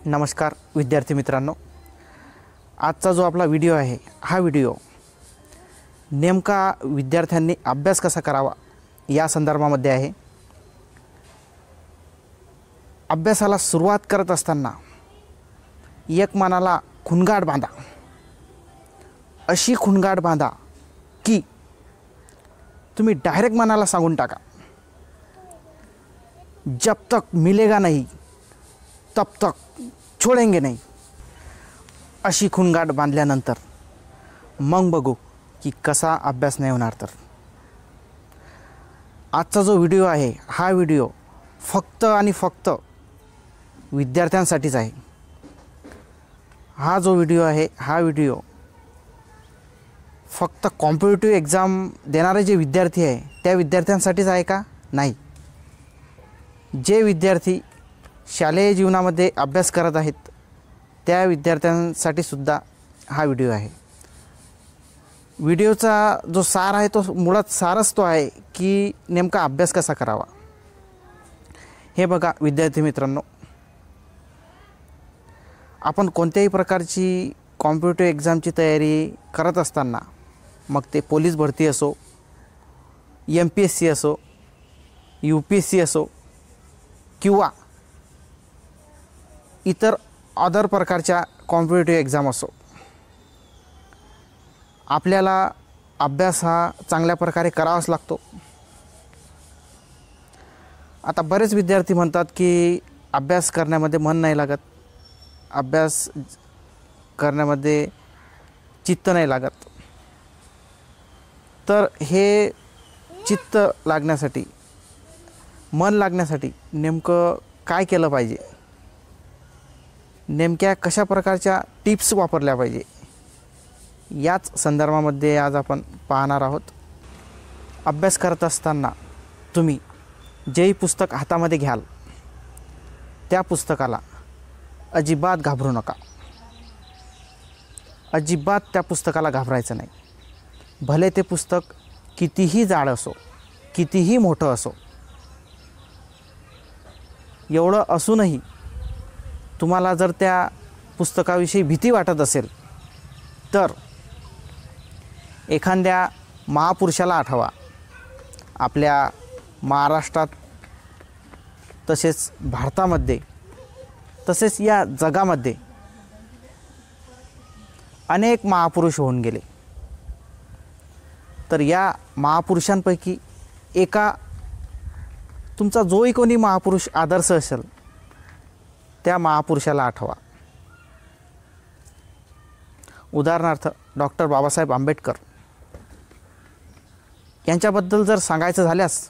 नमस्कार विद्यार्थी मित्रांनो, आजचा जो आपला व्हिडिओ आहे हा व्हिडिओ नेमका विद्यार्थ्यांनी अभ्यास कसा करावा या संदर्भामध्ये आहे। अभ्यासाला सुरुवात करत असताना एक मनाला खुणगाट बांधा, अशी खुणगाट बांधा की तुम्ही डायरेक्ट मनाला सांगून टाका, जब तक मिलेगा नहीं तब तक छोडेंगे नहीं। अशी खुणगाट बांधल्यानंतर मग बघू की कसा अभ्यास नाही होणार। तर आजचा जो व्हिडिओ आहे हा व्हिडिओ फक्त आणि फक्त विद्यार्थ्यांसाठीच आहे। हा जो व्हिडिओ आहे हा व्हिडिओ फक्त कॉम्पिटिटिव्ह एग्जाम देणारे जे विद्यार्थी आहे त्या विद्यार्थ्यांसाठीच आहे का? नाही, जे विद्यार्थी शालेय जीवनामध्ये अभ्यास करत आहेत त्या विद्यार्थ्यांसाठी सुद्धा हा व्हिडिओ आहे। व्हिडिओचा जो सार आहे तो मुळात सारच तो आहे की नेमका अभ्यास कसा करावा। हे बघा विद्यार्थी मित्रांनो, आपण कोणत्याही प्रकारची कॉम्पिटिटिव्ह एग्जामची तयारी करत असताना मग ते पोलीस भरती असो, MPSC असो, UPSC असो किंवा इतर अदर प्रकारच्या कॉम्पिटिटिव्ह एग्जाम असो, आपल्याला अभ्यास हा चांगल्या प्रकारे करावाच लागतो। आता बरेच विद्यार्थी म्हणतात की अभ्यास करण्यामध्ये मन नाही लागत, अभ्यास करण्यामध्ये चित्त नाही लागत। तर हे चित्त लागण्यासाठी, मन लागण्यासाठी नेमकं काय केलं पाहिजे, नेमक्या कशा प्रकारच्या टिप्स वापरल्या पाहिजे याच संदर्भामध्ये आज आपण पाहणार आहोत। अभ्यास करत असताना तुम्ही जेही पुस्तक हातामध्ये घ्याल त्या पुस्तकाला अजिबात घाबरू नका, अजिबात त्या पुस्तकाला घाबरायचं नाही। भले ते पुस्तक कितीही जाड असो, कितीही मोठं असो, एवढं असूनही तुम्हाला जर त्या पुस्तकाविषयी भीती वाटत असेल तर एखाद्या महापुरुषाला आठवा। आपल्या महाराष्ट्रात तसेच भारतामध्ये तसेच या जगामध्ये अनेक महापुरुष होऊन गेले। तर या महापुरुषांपैकी एका तुमचा जोही कोणी महापुरुष आदर्श असेल त्या महापुरुषाला आठवा। उदाहरणार्थ डॉक्टर बाबासाहेब आंबेडकर यांच्याबद्दल जर सांगायचं झाल्यास,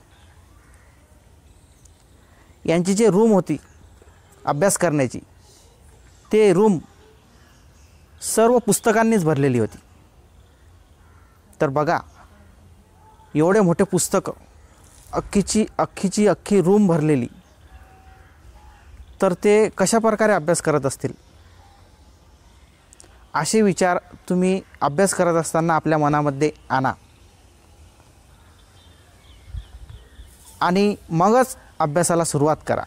यांची जी रूम होती अभ्यास करण्याची, ते रूम सर्व पुस्तकांनीच भरलेली होती। तर बघा, एवढे मोठे पुस्तक, अख्खी रूम भरलेली, तर ते कशा प्रकारे अभ्यास करत असतील। असे विचार तुम्ही अभ्यास करत असताना आपल्या मनामध्ये आणा आणि मगच अभ्यासाला सुरुवात करा।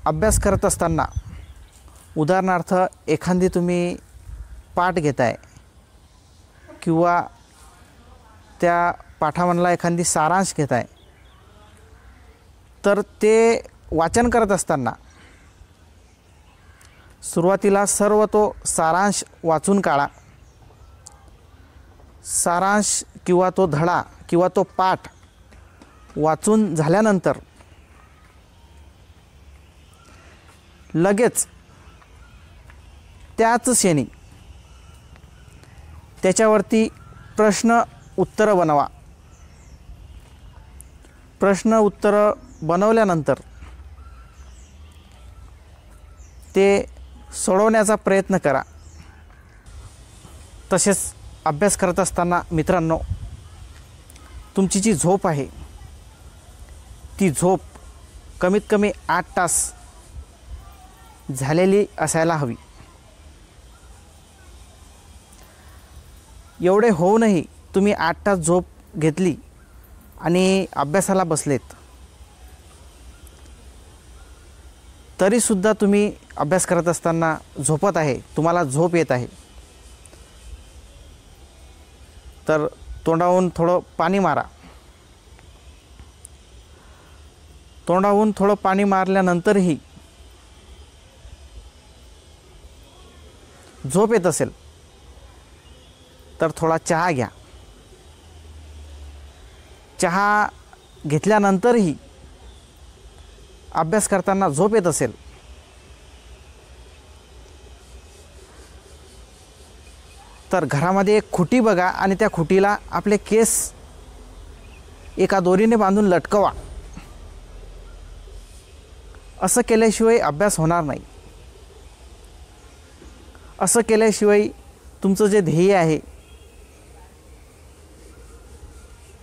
अभ्यास करत असताना उदाहरणार्थ एखादी तुम्ही पाठ घेताय किंवा त्या पाठामधला एखादी सारांश घेताय, तर ते वाचन करत असताना सुरुवातीला सर्व तो सारांश वाचून काढा। सारांश किंवा तो धडा किंवा तो पाठ वाचून झाल्यानंतर लगेच त्याच क्षणी त्याच्यावरती प्रश्न उत्तर बनवा। प्रश्न उत्तर बनवल्यानंतर ते सोडवण्याचा प्रयत्न करा। तसेच अभ्यास करत असताना मित्रांनो, तुमची जी झोप आहे ती झोप कमीत कमी 8 तास झालेली असायला हवी। एवढे होऊनही तुम्ही 8 तास झोप घेतली आणि अभ्यासाला बसलेत तरीसुद्धा तुम्ही अभ्यास करत असताना झोपत आहे, तुम्हाला झोप येत आहे, तर तोंडावरून थोडं पाणी मारा. तोंडावरून थोडं पाणी मारल्यानंतरही झोप येत असेल तर थोडा चहा घ्या. चहा घेतल्यानंतरही अभ्यास करताना झोप येत असेल तर घरामध्ये एक खुटी बघा आणि त्या खुटीला आपले केस एका दोरीने बांधून लटकवा. असं केल्याशिवाय अभ्यास होणार नाही. असं केल्याशिवाय तुमचं जे ध्येय आहे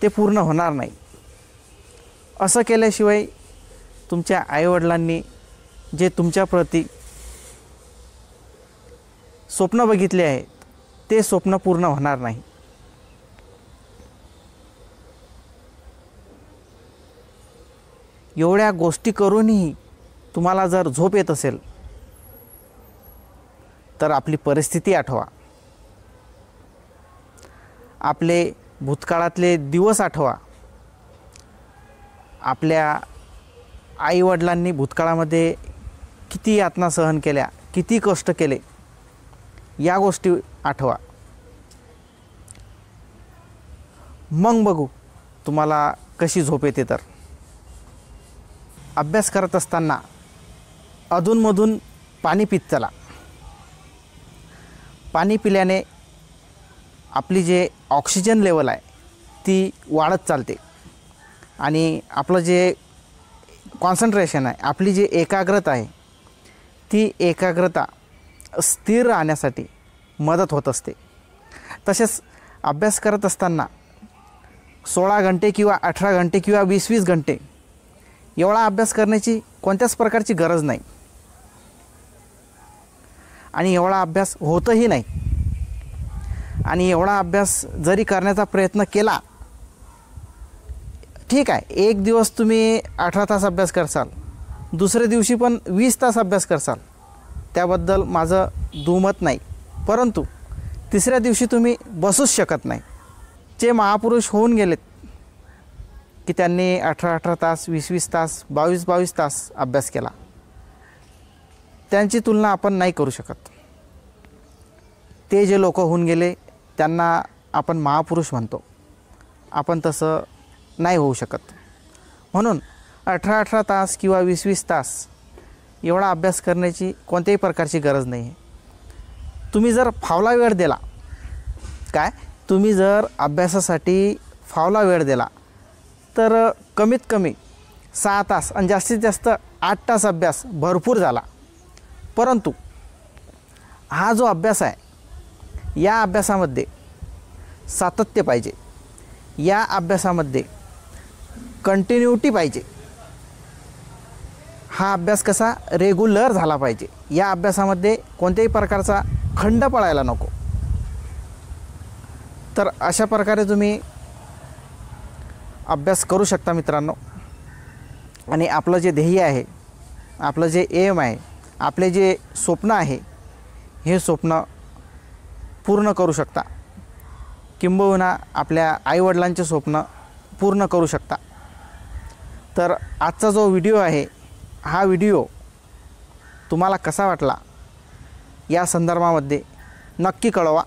ते पूर्ण होणार नाही. असं केल्याशिवाय तुमच्या आईवडिलांनी जे तुमच्याप्रती स्वप्न बघितले आहे ते स्वप्न पूर्ण होणार नाही. एवढ्या गोष्टी करूनही तुम्हाला जर झोप येत असेल तर आपली परिस्थिती आठवा. आपले भूतकाळातले दिवस आठवा. आपल्या आईवडिलांनी भूतकाळामध्ये किती यातना सहन केल्या, किती कष्ट केले, या गोष्टी आठवा. मग बघू तुम्हाला कशी झोप येते. तर अभ्यास करत असताना अधूनमधून पाणी पीत चला. पाणी पिल्याने आपली जे ऑक्सिजन लेवल आहे ती वाढत चालते आणि आपलं जे कॉन्सन्ट्रेशन आहे, आपली जी एकाग्रता आहे ती एकाग्रता स्थिर राहण्यासाठी मदत होत असते. तसेच अभ्यास करत असताना 16 घंटे किंवा 18 घंटे किंवा 20-20 घंटे एवढा अभ्यास करण्याची कोणत्याच प्रकारची गरज नाही आणि एवढा अभ्यास होतही नाही. आणि एवढा अभ्यास जरी करण्याचा प्रयत्न केला, ठीक आहे, एक दिवस तुम्ही 18 तास अभ्यास करसाल, दुसऱ्या दिवशी पण 20 तास अभ्यास करसाल, त्याबद्दल माझं दुमत नाही. परंतु तिसऱ्या दिवशी तुम्ही बसूच शकत नाही. जे महापुरुष होऊन गेलेत की त्यांनी 18-18 तास, 20-20 तास, 22-22 तास अभ्यास केला, त्यांची तुलना आपण नाही करू शकत. ते जे लोक होऊन गेले त्यांना आपण महापुरुष म्हणतो, आपण तसं नाही होऊ शकत. म्हणून 18-18 तास किंवा 20-20 तास एवढा अभ्यास करण्याची कोणत्याही प्रकारची गरज नाही आहे. तुम्ही जर फावला वेळ दिला, तुम्ही जर अभ्यासासाठी फावला वेळ दिला तर कमीत कमी 6 तास आणि जास्तीत जास्त 8 तास अभ्यास भरपूर झाला. परंतु हा जो अभ्यास आहे या अभ्यासामध्ये सातत्य पाहिजे, या अभ्यासामध्ये कंटिन्युटी पाहिजे. हा अभ्यास कसा रेग्युलर झाला पाहिजे. या अभ्यासामध्ये कोणत्याही प्रकारचा खंड पडायला नको. तर अशा प्रकारे तुम्ही अभ्यास करू शकता मित्रांनो. आणि आपलं जे ध्येय आहे, आपलं जे एम आहे, आपले जे स्वप्न आहे, हे स्वप्न पूर्ण करू शकता. किंबहुना आपल्या आईवडिलांचे स्वप्न पूर्ण करू शकता. तर आजचा जो व्हिडिओ आहे, हा व्हिडिओ तुम्हाला कसा वाटला या संदर्भामध्ये नक्की कळवा.